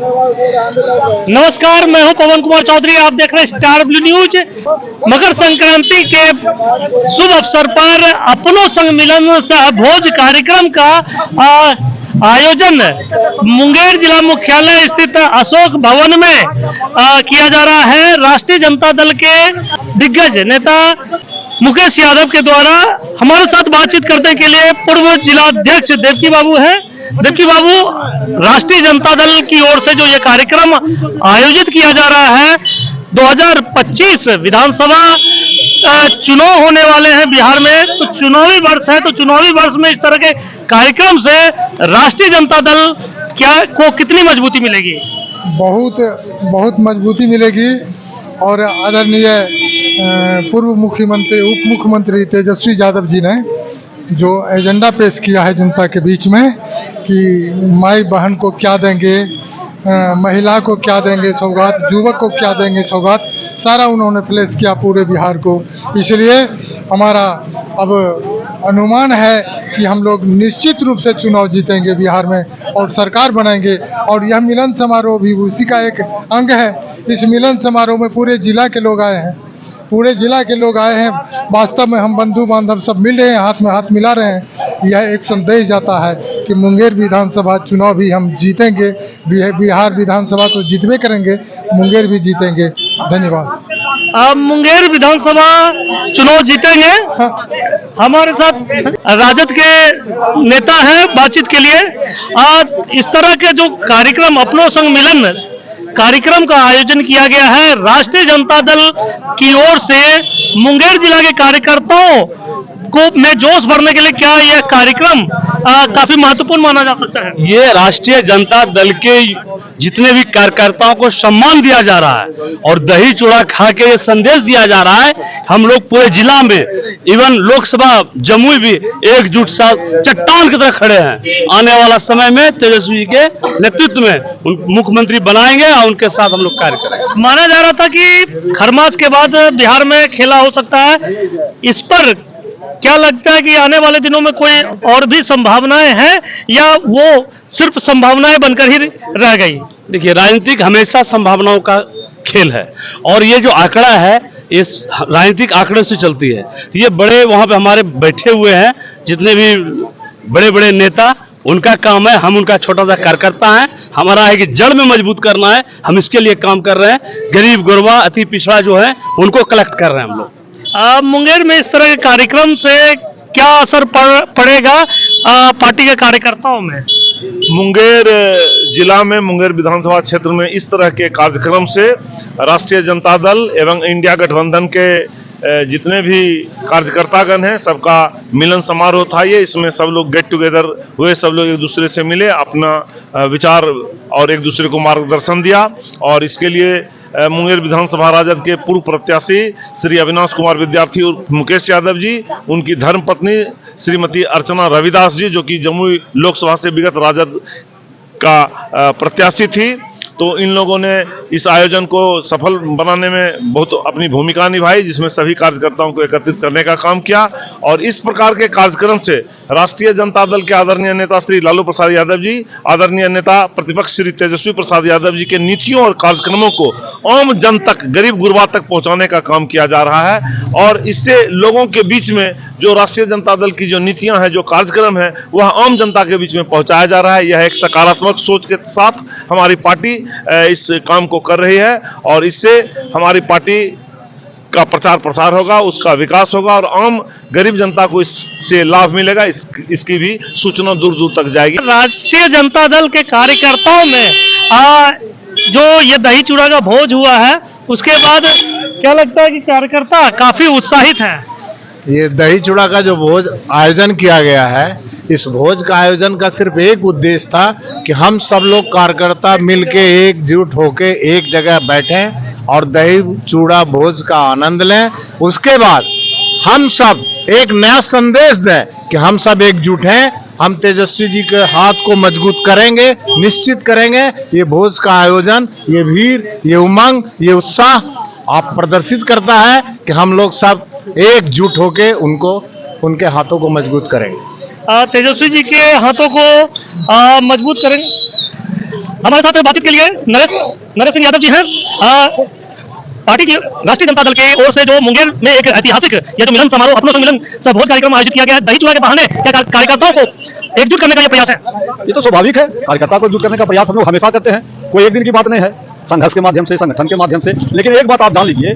नमस्कार, मैं हूं पवन कुमार चौधरी। आप देख रहे हैं star blue news. Makar Sankranti के शुभ अवसर पर अपनों संग मिलन सह भोज कार्यक्रम का आयोजन मुंगेर जिला मुख्यालय स्थित अशोक भवन में किया जा रहा है। राष्ट्रीय जनता दल के दिग्गज नेता मुकेश यादव के द्वारा हमारे साथ बातचीत करने के लिए पूर्व जिलाध्यक्ष देवकी बाबू हैं। देवकी बाबू, राष्ट्रीय जनता दल की ओर से जो ये कार्यक्रम आयोजित किया जा रहा है, 2025 विधानसभा चुनाव होने वाले हैं बिहार में, तो चुनावी वर्ष है, तो चुनावी वर्ष में इस तरह के कार्यक्रम से राष्ट्रीय जनता दल को कितनी मजबूती मिलेगी? बहुत मजबूती मिलेगी। और आदरणीय पूर्व मुख्यमंत्री उप मुख्यमंत्री तेजस्वी यादव जी ने जो एजेंडा पेश किया है जनता के बीच में कि माई बहन को क्या देंगे, महिला को क्या देंगे सौगात, युवक को क्या देंगे सौगात, सारा उन्होंने पेश किया पूरे बिहार को। इसलिए हमारा अब अनुमान है कि हम लोग निश्चित रूप से चुनाव जीतेंगे बिहार में और सरकार बनाएंगे। और यह मिलन समारोह भी उसी का एक अंग है। इस मिलन समारोह में पूरे जिला के लोग आए हैं, वास्तव में हम बंधु बांधव सब मिल रहे हैं, हाथ में हाथ मिला रहे हैं। यह एक संदेश जाता है कि मुंगेर विधानसभा चुनाव भी हम जीतेंगे। बिहार विधानसभा तो जीतबे करेंगे, मुंगेर भी जीतेंगे। धन्यवाद। आप मुंगेर विधानसभा चुनाव जीतेंगे। हमारे साथ राजद के नेता हैं बातचीत के लिए। आज इस तरह के जो कार्यक्रम अपनों संग मिलन कार्यक्रम का आयोजन किया गया है राष्ट्रीय जनता दल की ओर से मुंगेर जिला के कार्यकर्ताओं को में जोश भरने के लिए, क्या यह कार्यक्रम काफी महत्वपूर्ण माना जा सकता है? ये राष्ट्रीय जनता दल के जितने भी कार्यकर्ताओं को सम्मान दिया जा रहा है और दही चूड़ा खा के ये संदेश दिया जा रहा है। हम लोग पूरे जिला में, इवन लोकसभा जमुई भी एकजुट साथ चट्टान की तरह खड़े हैं। आने वाला समय में तेजस्वी जी के नेतृत्व में मुख्यमंत्री बनाएंगे और उनके साथ हम लोग कार्य करेंगे। माना जा रहा था कि खरमास के बाद बिहार में खेला हो सकता है, इस पर क्या लगता है कि आने वाले दिनों में कोई और भी संभावनाएं हैं या वो सिर्फ संभावनाएं बनकर ही रह गई? देखिए, राजनीतिक हमेशा संभावनाओं का खेल है और ये जो आंकड़ा है इस राजनीतिक आंकड़े से चलती है। तो ये बड़े वहां पे हमारे बैठे हुए हैं जितने भी बड़े बड़े नेता, उनका काम है, हम उनका छोटा सा कार्यकर्ता है। हमारा है कि जड़ में मजबूत करना है, हम इसके लिए काम कर रहे हैं। गरीब गुरबा अति पिछड़ा जो है उनको कलेक्ट कर रहे हैं हम लोग। मुंगेर में इस तरह के कार्यक्रम से क्या असर पड़ेगा पार्टी के कार्यकर्ताओं में? मुंगेर जिला में, मुंगेर विधानसभा क्षेत्र में इस तरह के कार्यक्रम से राष्ट्रीय जनता दल एवं इंडिया गठबंधन के जितने भी कार्यकर्तागण हैं सबका मिलन समारोह था। ये इसमें सब लोग गेट टुगेदर हुए, सब लोग एक दूसरे से मिले, अपना विचार और एक दूसरे को मार्गदर्शन दिया। और इसके लिए मुंगेर विधानसभा राजद के पूर्व प्रत्याशी श्री अविनाश कुमार विद्यार्थी और मुकेश यादव जी, उनकी धर्मपत्नी श्रीमती अर्चना रविदास जी, जो कि जमुई लोकसभा से विगत राजद का प्रत्याशी थी, तो इन लोगों ने इस आयोजन को सफल बनाने में बहुत अपनी भूमिका निभाई, जिसमें सभी कार्यकर्ताओं को एकत्रित करने का काम किया। और इस प्रकार के कार्यक्रम से राष्ट्रीय जनता दल के आदरणीय नेता श्री लालू प्रसाद यादव जी, आदरणीय नेता प्रतिपक्ष श्री तेजस्वी प्रसाद यादव जी के नीतियों और कार्यक्रमों को आम जन तक, गरीब गुरबा तक पहुंचाने का काम किया जा रहा है। और इससे लोगों के बीच में जो राष्ट्रीय जनता दल की जो नीतियां हैं, जो कार्यक्रम है, वह आम जनता के बीच में पहुंचाया जा रहा है। यह एक सकारात्मक सोच के साथ हमारी पार्टी इस काम को कर रही है और इससे हमारी पार्टी का प्रचार प्रसार होगा, उसका विकास होगा और आम गरीब जनता को इससे लाभ मिलेगा। इसकी भी सूचना दूर दूर तक जाएगी। राष्ट्रीय जनता दल के कार्यकर्ताओं में जो ये दही चूड़ा का भोज हुआ है, उसके बाद क्या लगता है कि कार्यकर्ता काफी उत्साहित हैं? ये दही चूड़ा का जो भोज आयोजन किया गया है, इस भोज का आयोजन का सिर्फ एक उद्देश्य था कि हम सब लोग कार्यकर्ता मिलके एकजुट होके एक जगह बैठें और दही चूड़ा भोज का आनंद लें। उसके बाद हम सब एक नया संदेश दें कि हम सब एकजुट हैं, हम तेजस्वी जी के हाथ को मजबूत करेंगे, निश्चित करेंगे। ये भोज का आयोजन, ये भीड़, ये उमंग, ये उत्साह आप प्रदर्शित करता है कि हम लोग सब एकजुट होके उनके हाथों को मजबूत करेंगे। तेजस्वी जी के हाथों को मजबूत करेंगे। हमारे साथ बातचीत के लिए नरेश सिंह यादव जी हैं। पार्टी की राष्ट्रीय जनता दल की ओर से जो मुंगेर में एक ऐतिहासिक ये जो मिलन समारोह अपनों संग मिलन भोज कार्यक्रम आयोजित किया गया है, दही चूड़ा के बहाने क्या कार्यकर्ताओं को एकजुट करने का ये प्रयास है? ये तो स्वाभाविक है, कार्यकर्ता को एकजुट करने का प्रयास हम लोग हमेशा करते हैं, कोई एक दिन की बात नहीं है, संघर्ष के माध्यम से, संगठन के माध्यम से। लेकिन एक बात आप जान लीजिए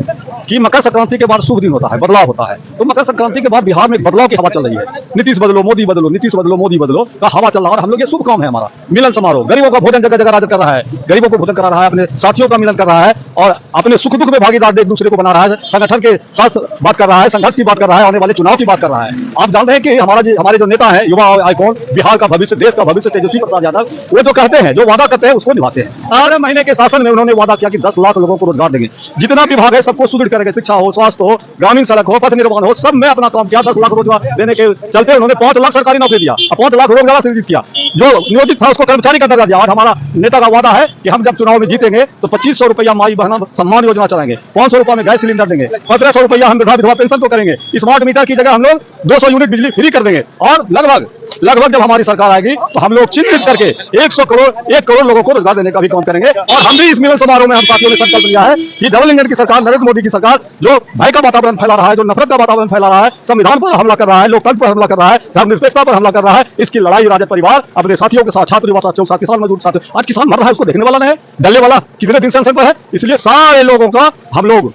कि मकर संक्रांति के बाद शुभ दिन होता है, बदलाव होता है। तो मकर संक्रांति के बाद बिहार में बदलाव की हवा चल रही है। नीतीश बदलो, मोदी बदलो, नीतीश बदलो, मोदी बदलो का हवा चल रहा है। और हम लोग ये शुभ काम है हमारा मिलन समारोह, गरीबों का भोजन जगह जगह राजत कर रहा है, गरीबों को भोजन करा रहा है, अपने साथियों का मिलन कर रहा है और अपने सुख दुख में भागीदार एक दूसरे को बना रहा है, संगठन के साथ बात कर रहा है, संघर्ष की बात कर रहा है, आने वाले चुनाव की बात कर रहा है। आप जानते हैं कि हमारे जो नेता है, युवा आइकॉन, बिहार का भविष्य, देश का भविष्य तेजस्वी प्रसाद यादव, वो जो कहते हैं, जो वादा करते हैं उसको निभाते हैं। 12 महीने के शासन में उन्होंने वादा किया कि 10 लाख लोगों को रोजगार देंगे, जितना विभाग है सबको सुदृढ़ करेंगे, शिक्षा हो, स्वास्थ्य हो, ग्रामीण सड़क हो, पथ निर्माण हो, सब में अपना काम किया। 10 लाख रोजगार देने के चलते उन्होंने 5 लाख सरकारी नौकरी दिया और 5 लाख रोजगार सृजित किया। जो नियोजित था उसको कर्मचारी का दर्जा दिया। आज हमारा नेता का वादा है कि हम जब चुनाव में जीतेंगे तो 2500 रुपया माई बहना सम्मान योजना चलाएंगे, 500 रुपया में गैस सिलेंडर देंगे, 1500 रुपया हम विधवा पेंशन को करेंगे, स्मार्ट मीटर की जगह हम लोग 200 यूनिट बिजली फ्री कर देंगे और लगभग जब हमारी सरकार आएगी तो हम लोग चिन्हित करके 1 करोड़ लोगों को रोजगार देने का भी काम करेंगे। और हम भी इस मिलन समारोह में हम साथियों ने संकल्प लिया है कि डबल इंजन की सरकार, नरेंद्र मोदी की सरकार, जो भय का वातावरण फैला रहा है, जो नफरत का वातावरण फैला रहा है, संविधान पर हमला कर रहा है, लोकतंत्र पर हमला कर रहा है, धर्मनिरपेक्षता पर हमला कर रहा है, इसकी लड़ाई राजद परिवार अपने साथियों के साथ, छात्र युवा साथियों के साथ, किसान मजदूर साथियों, आज किसान मर रहा है उसको देखने वाला नहीं है, डलने वाला कितने दिन से अनशन पर है। इसलिए सारे लोगों का हम लोग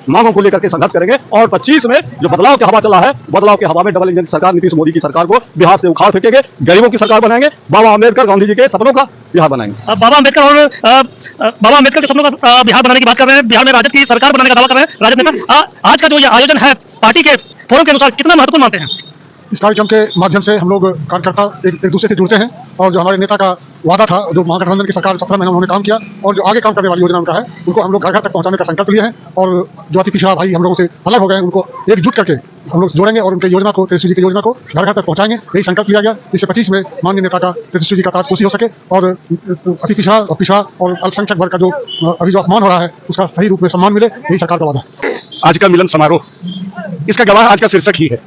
मांगों को लेकर के संघर्ष करेंगे और 25 में जो बदलाव की हवा चला है, बदलाव की हवा में डबल इंजन की सरकार, नीतीश मोदी की सरकार को बिहार से उखाड़ फेंकेंगे, गरीबों की सरकार बनाएंगे, बाबा अम्बेडकर गांधी जी के सपनों का बिहार बनाएंगे। बाबा अम्बेडकर के सपनों का बिहार बनाने की बात कर रहे हैं, बिहार में राजद की सरकार बनाने का दावा कर रहे हैं राजद नेता। आज का जो ये आयोजन है पार्टी के फोरम के अनुसार कितना महत्वपूर्ण मानते हैं? इस कार्यक्रम के माध्यम से हम लोग कार्यकर्ता एक दूसरे से जुड़ते हैं और जो हमारे नेता का वादा था, जो महागठबंधन की सरकार 17 महीने उन्होंने काम किया और जो आगे काम करने वाली योजना उनका है, उनको हम लोग घर घर तक पहुंचाने का संकल्प लिया है। और जो अति पिछड़ा भाई हम लोगों से अलग हो गए उनको एकजुट करके हम लोग जोड़ेंगे और उनके योजना को, तेजस्वी जी की योजना को घर घर तक पहुंचाएंगे। यही संकल्प लिया गया। इससे 25 में माननीय नेता का, तेजस्वी जी का ताजपोशी हो सके और अति पिछड़ा और अल्पसंख्यक वर्ग का जो अभी जो अपमान हो रहा है उसका सही रूप में सम्मान मिले, यही सरकार का वादा है। आज का मिलन समारोह, इसका गवाह आज का शीर्षक ही है,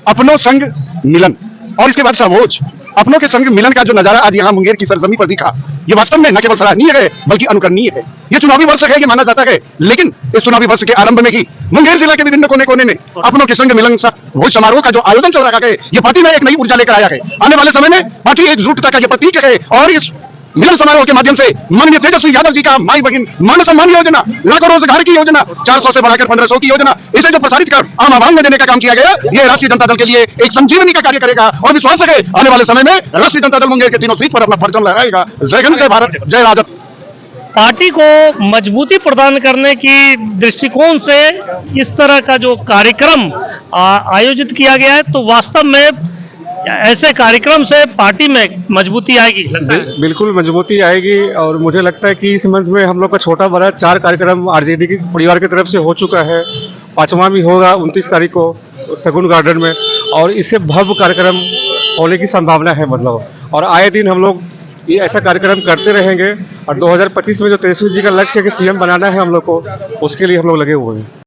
अपनों संग मिलन। और इसके बाद समोज, अपनों के संग मिलन का जो नजारा आज यहाँ मुंगेर की सरजमी पर दिखा, ये वास्तव में न केवल सराहनीय है बल्कि अनुकरणीय है। ये चुनावी वर्ष है, ये माना जाता है, लेकिन इस चुनावी वर्ष के आरंभ में ही मुंगेर जिला के विभिन्न कोने कोने में अपनों के संग मिलन भोज समारोह का जो आयोजन चल रहा है, ये पार्टी में एक नई ऊर्जा लेकर आया है। आने वाले समय में पार्टी एकजुटता का ये प्रतीक है और इस मिलन समारोह के माध्यम से माननीय तेजस्वी यादव जी का माई बहन मान सम्मान योजना, लाखों रोजगार की योजना, 400 से बढ़ाकर 1500 की योजना, इसे जो प्रसारित कर आम आवाम में देने का काम किया गया, ये राष्ट्रीय जनता दल के लिए एक संजीवनी का कार्य करेगा। और विश्वास है आने वाले समय में राष्ट्रीय जनता दल मुंगेर के तीनों सीट पर अपना परचम लहराएगा। जय हिंद, जय भारत, जय राजद। पार्टी को मजबूती प्रदान करने की दृष्टिकोण से इस तरह का जो कार्यक्रम आयोजित किया गया है, तो वास्तव में ऐसे कार्यक्रम से पार्टी में मजबूती आएगी। बिल्कुल मजबूती आएगी। और मुझे लगता है कि इस मंथ में हम लोग का छोटा बड़ा 4 कार्यक्रम आरजेडी की परिवार की तरफ से हो चुका है, 5वां भी होगा 29 तारीख को सगुन गार्डन में, और इससे भव्य कार्यक्रम होने की संभावना है मतलब। और आए दिन हम लोग ये ऐसा कार्यक्रम करते रहेंगे और 2025 में जो तेजस्वी जी का लक्ष्य है कि सीएम बनाना है हम लोग को, उसके लिए हम लोग लगे हुए हैं।